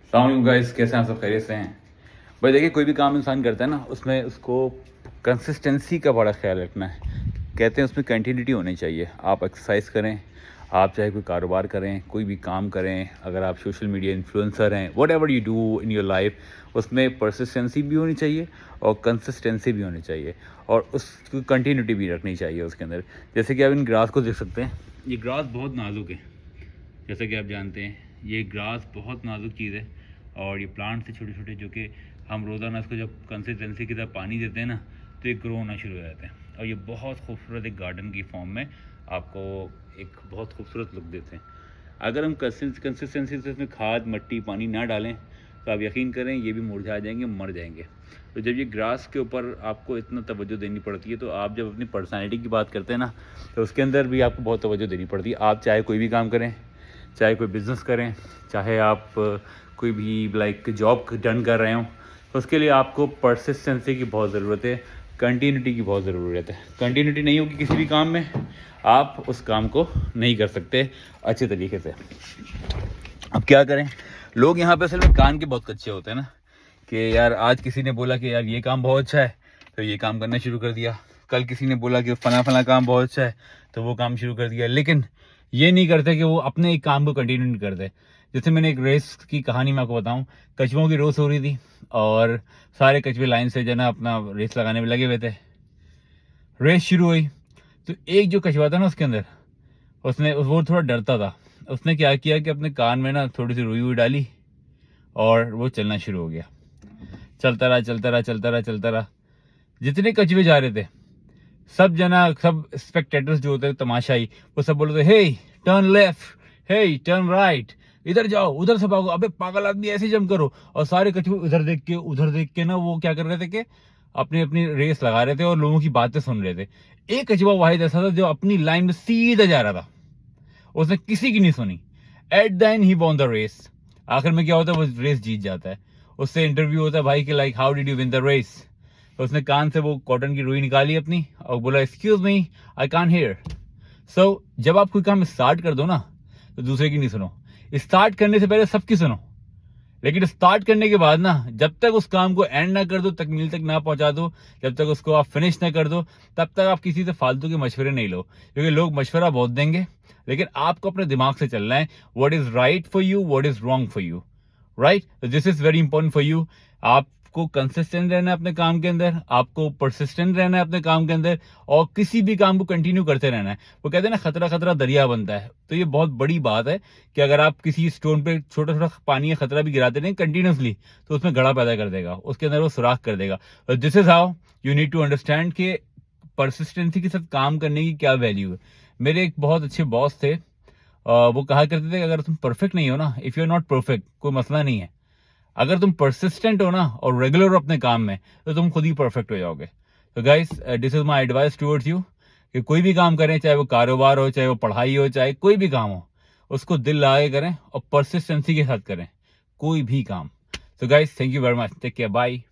अस्सलाम गाइस, कैसे हैं आप सब? खैरियत से हैं भाई? देखिए, कोई भी काम इंसान करता है ना, उसमें उसको कंसिस्टेंसी का बड़ा ख्याल रखना है। कहते हैं उसमें कंटिन्यूटी होनी चाहिए। आप एक्सरसाइज करें, आप चाहे कोई कारोबार करें, कोई भी काम करें, अगर आप सोशल मीडिया इन्फ्लुएंसर हैं, what ever you do in your life, उसमें परसिस्टेंसी भी होनी चाहिए और कंसिस्टेंसी भी होनी चाहिए और उसकी कंटिन्यूटी भी रखनी चाहिए उसके अंदर। जैसे कि आप इन ग्रास को देख सकते हैं, ये ग्रास बहुत नाजुक है। जैसा कि आप जानते हैं, ये ग्रास बहुत नाजुक चीज़ है और ये प्लांट से छोटे छोटे, जो कि हम रोज़ाना इसको जब कंसिस्टेंसी की तरह पानी देते हैं ना, तो ये ग्रो होना शुरू हो जाते हैं और ये बहुत खूबसूरत एक गार्डन की फॉर्म में आपको एक बहुत खूबसूरत लुक देते हैं। अगर हम कंसिस्टेंसी से इसमें खाद, मट्टी, पानी ना डालें तो आप यकीन करें ये भी मुरझा जाएंगे, मर जाएंगे। तो जब ये ग्रास के ऊपर आपको इतना तवज्जो देनी पड़ती है, तो आप जब अपनी पर्सनैलिटी की बात करते हैं ना, तो उसके अंदर भी आपको बहुत तवज्जो देनी पड़ती है। आप चाहे कोई भी काम करें, चाहे कोई बिज़नेस करें, चाहे आप कोई भी लाइक जॉब डन कर रहे हो, तो उसके लिए आपको परसिस्टेंसी की बहुत ज़रूरत है, कंटिन्यूटी की बहुत ज़रूरत है। कंटिन्यूटी नहीं होगी किसी भी काम में, आप उस काम को नहीं कर सकते अच्छे तरीके से। अब क्या करें, लोग यहाँ पे असल में कान के बहुत कच्चे होते हैं ना, कि यार आज किसी ने बोला कि यार ये काम बहुत अच्छा है, तो ये काम करना शुरू कर दिया। कल किसी ने बोला कि फला फला काम बहुत अच्छा है, तो वो काम शुरू कर दिया। लेकिन ये नहीं करते कि वो अपने एक काम को कंटिन्यू नहीं करते। जैसे मैंने एक रेस की कहानी मैं आपको बताऊं, कछुओं की रेस हो रही थी और सारे कछुए लाइन से जो ना अपना रेस लगाने में लगे हुए थे। रेस शुरू हुई तो एक जो कछुआ था ना उसके अंदर, उसने वो थोड़ा डरता था। उसने क्या किया कि अपने कान में ना थोड़ी सी रुई हुई डाली और वो चलना शुरू हो गया। चलता रहा चलता रहा चलता रहा चलता रहा। जितने कछुए जा रहे थे, सब जना, सब स्पेक्टेटर्स जो होते हैं, तमाशाई, वो सब बोलते हे टर्न लेफ्ट, हे टर्न राइट, इधर जाओ, उधर से भागो, अबे पागल आदमी ऐसे जंप करो। और सारे कछुए उधर देख के ना वो क्या कर रहे थे कि अपनी अपनी रेस लगा रहे थे और लोगों की बातें सुन रहे थे। एक कछुआ वाहिद ऐसा था जो अपनी लाइन में सीधा जा रहा था, उसने किसी की नहीं सुनी। At the end he won the race. आखिर में क्या होता है, वो रेस जीत जाता है। उससे इंटरव्यू होता है भाई कि like how did you win the race. तो उसने कान से वो कॉटन की रुई निकाली अपनी और बोला excuse me, I can't hear. So जब आप कोई काम स्टार्ट कर दो ना, तो दूसरे की नहीं सुनो। स्टार्ट करने से पहले सबकी सुनो, लेकिन स्टार्ट करने के बाद ना, जब तक उस काम को एंड ना कर दो, तकमील तक ना पहुंचा दो, जब तक उसको आप फिनिश ना कर दो, तब तक आप किसी से फालतू के मशवरे नहीं लो। क्योंकि लोग मशवरा बहुत देंगे, लेकिन आपको अपने दिमाग से चलना है। What is right for you, what is wrong for you, right? This is very important for you. आपको कंसिस्टेंट रहना है अपने काम के अंदर, आपको परसिस्टेंट रहना है अपने काम के अंदर और किसी भी काम को कंटिन्यू करते रहना है। वो कहते हैं ना, खतरा खतरा दरिया बनता है। तो ये बहुत बड़ी बात है कि अगर आप किसी स्टोन पे छोटा छोटा पानी या खतरा भी गिराते रहें कंटिन्यूसली, तो उसमें गड़ा पैदा कर देगा, उसके अंदर वो सुराख कर देगा। This is how you need to understand कि परसिस्टेंसी के साथ काम करने की क्या वैल्यू है। मेरे एक बहुत अच्छे बॉस थे, वो कहा करते थे कि अगर तुम परफेक्ट नहीं हो ना, if you are not perfect, कोई मसला नहीं है। अगर तुम परसिस्टेंट हो ना और रेगुलर हो अपने काम में, तो तुम खुद ही परफेक्ट हो जाओगे। तो guys, this is my advice towards you कि कोई भी काम करें, चाहे वो कारोबार हो, चाहे वो पढ़ाई हो, चाहे कोई भी काम हो, उसको दिल लगा के करें और परसिस्टेंसी के साथ करें कोई भी काम। तो guys, thank you very much, take care, bye.